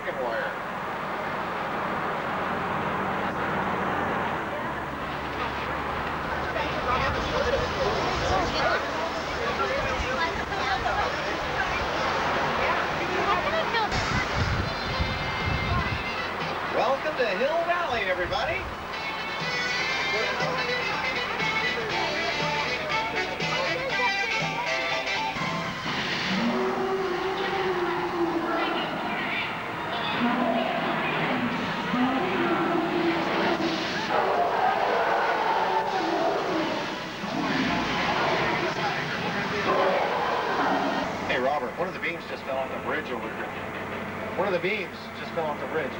chicken wire. Welcome to Hill Valley, everybody. Hey, Robert, one of the beams just fell off the bridge over here. One of the beams just fell off the bridge.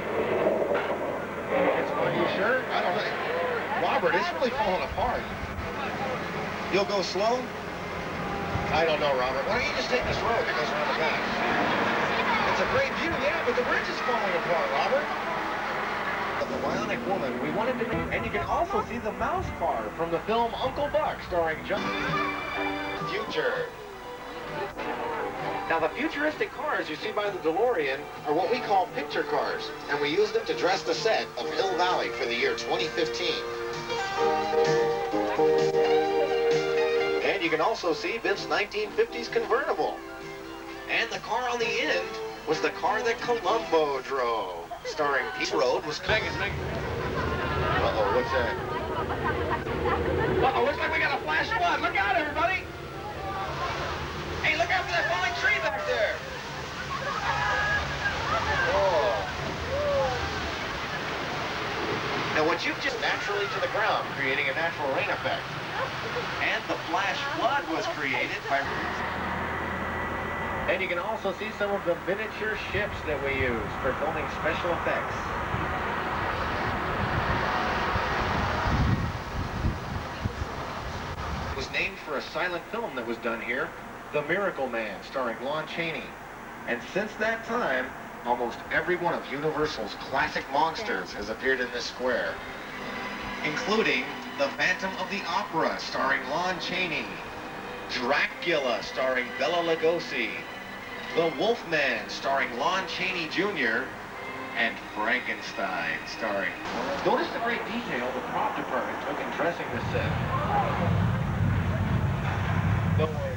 Are you sure? I don't know. Robert, it's really falling apart. You'll go slow? I don't know, Robert. Why don't you just take this road that goes around the back? It's a great view, yeah, but the bridge is falling apart, Robert. The Bionic Woman, we wanted to make... And you can also see the mouse car from the film Uncle Buck, starring John... Future. Now, the futuristic cars you see by the DeLorean are what we call picture cars, and we use them to dress the set of Hill Valley for the year 2015. And you can also see Vince's 1950s convertible. And the car on the end was the car that Columbo drove, starring Pete Road was... Uh-oh, what's that? Uh-oh, looks like we got a flash flood. Look out, everybody! Hey, look out for that falling tree back there! Oh. Now, what you've just naturally to the ground, creating a natural rain effect. And the flash flood was created by... And you can also see some of the miniature ships that we use for filming special effects. It was named for a silent film that was done here, The Miracle Man, starring Lon Chaney. And since that time, almost every one of Universal's classic monsters has appeared in this square, including The Phantom of the Opera, starring Lon Chaney, Dracula, starring Bela Lugosi, The Wolfman, starring Lon Chaney Jr., and Frankenstein, starring... Notice the great detail the prop department took in dressing this set. Don't worry.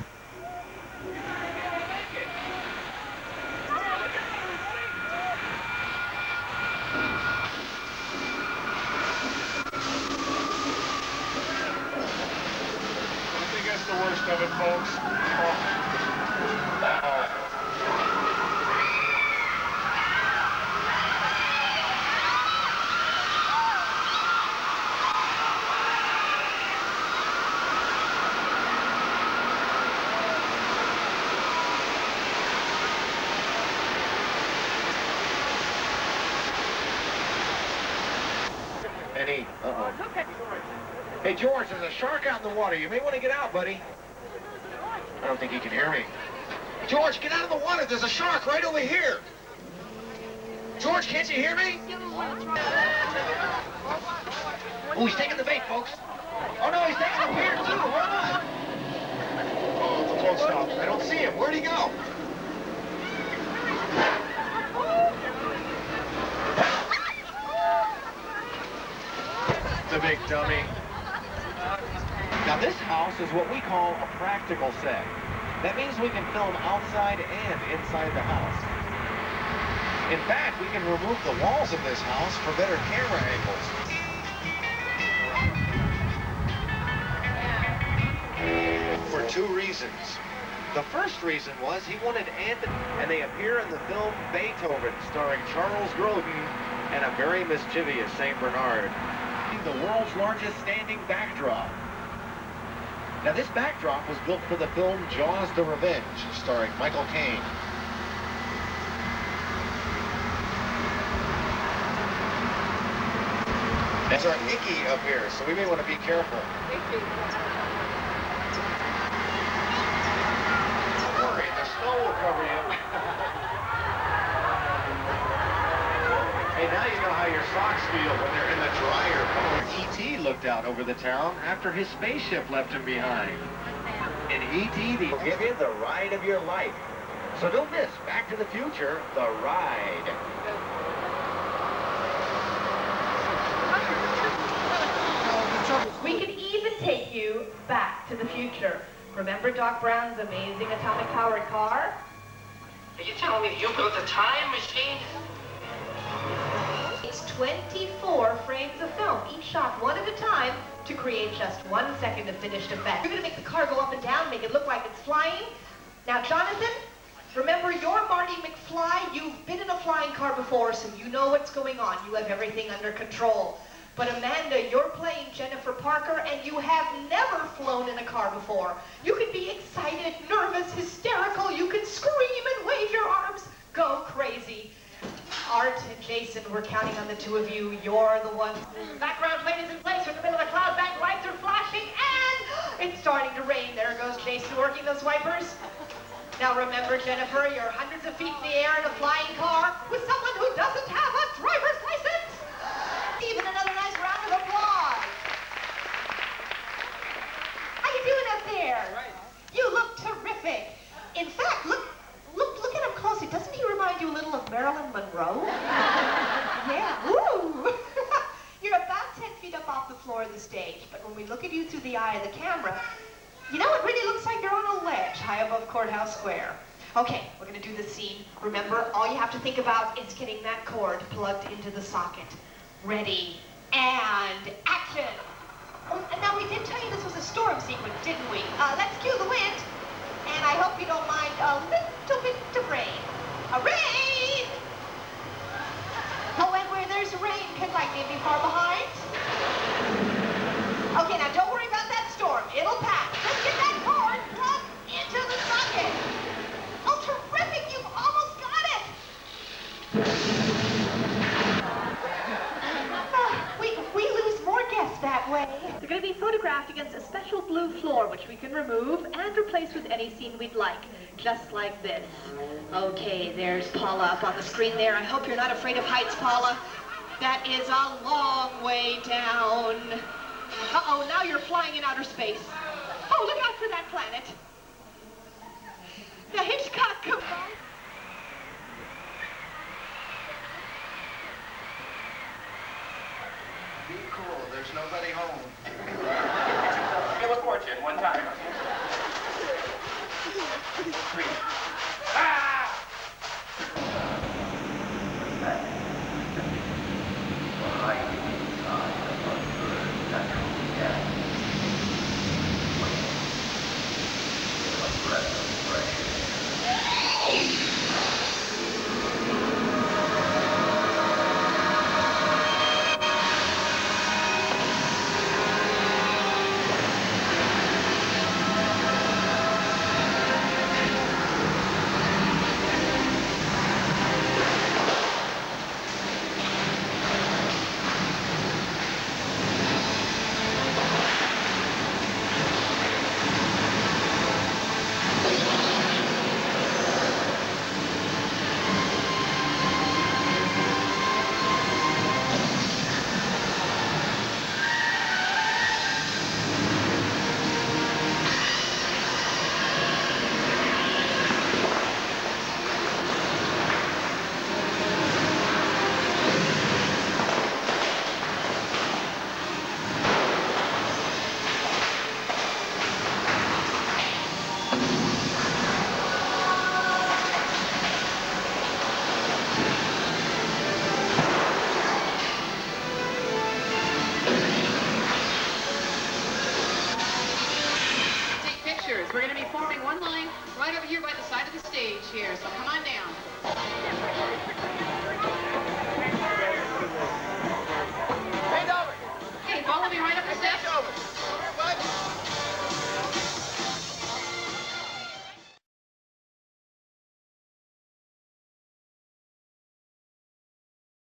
The worst of it, folks. Penny, uh-oh. Hey, George, there's a shark out in the water. You may want to get out, buddy. I don't think he can hear me. George, get out of the water. There's a shark right over here. George, can't you hear me? Oh, he's taking the bait, folks. Oh, no, he's taking the weird, too. Hold on. Oh, it's a close stop. I don't see him. Where'd he go? The big dummy. Now, this house is what we call a practical set. That means we can film outside and inside the house. In fact, we can remove the walls of this house for better camera angles. For two reasons. The first reason was he wanted Anthony, and they appear in the film Beethoven, starring Charles Grodin and a very mischievous St. Bernard. The world's largest standing backdrop. Now, this backdrop was built for the film Jaws the Revenge, starring Michael Caine. There's our Icky up here, so we may want to be careful. Don't worry, the snow will cover you. Hey, now you know how your socks feel when they're in the dryer. E.T. looked out over the town after his spaceship left him behind. In E.T., they'll give you the ride of your life. So don't miss Back to the Future, The Ride. future. Remember Doc Brown's amazing atomic-powered car? Are you telling me you built a time machine? It's 24 frames of film, each shot one at a time, to create just 1 second of finished effect. You're gonna make the car go up and down, make it look like it's flying. Now, Jonathan, remember, you're Marty McFly. You've been in a flying car before, so you know what's going on. You have everything under control. But Amanda, you're playing Jennifer Parker, and you have never flown in a car before. You can be excited, nervous, hysterical. You can scream and wave your arms. Go crazy. Art and Jason, we're counting on the two of you. You're the ones. The background plane is in place. We're in the middle of a cloud bank. Lights are flashing, and it's starting to rain. There goes Jason working those wipers. Now remember, Jennifer, you're hundreds of feet in the air in a flying car with someone who doesn't have a driver's license. Even another nice round of applause. How you doing up there? Right. You look terrific. In fact, look at him closely. Doesn't he remind you a little of Marilyn Monroe? Yeah. Ooh. You're about 10 feet up off the floor of the stage, but when we look at you through the eye of the camera, you know, it really looks like you're on a ledge high above Courthouse Square. Okay, we're gonna do the scene. Remember, all you have to think about is getting that cord plugged into the socket. Ready, and action! And now, we did tell you this was a storm sequence, didn't we? Let's cue the wind, and I hope you don't mind a little bit of rain. A rain! Oh, and where there's rain, can lightning be far behind? Okay, now don't worry about that storm. It'll pass. Just get that cord plugged into the socket. Oh, terrific! You've almost got it! We lose more guests that way. They're going to be photographed against a special blue floor, which we can remove and replace with any scene we'd like. Just like this. Okay, there's Paula up on the screen there. I hope you're not afraid of heights, Paula. That is a long way down. Uh-oh, now you're flying in outer space. Oh, look out for that planet. Now, Hitchcock, come on. Be cool. There's nobody home. Feel a fortune one time. Three. Ah! We're going to be forming one line right over here by the side of the stage here, so come on down.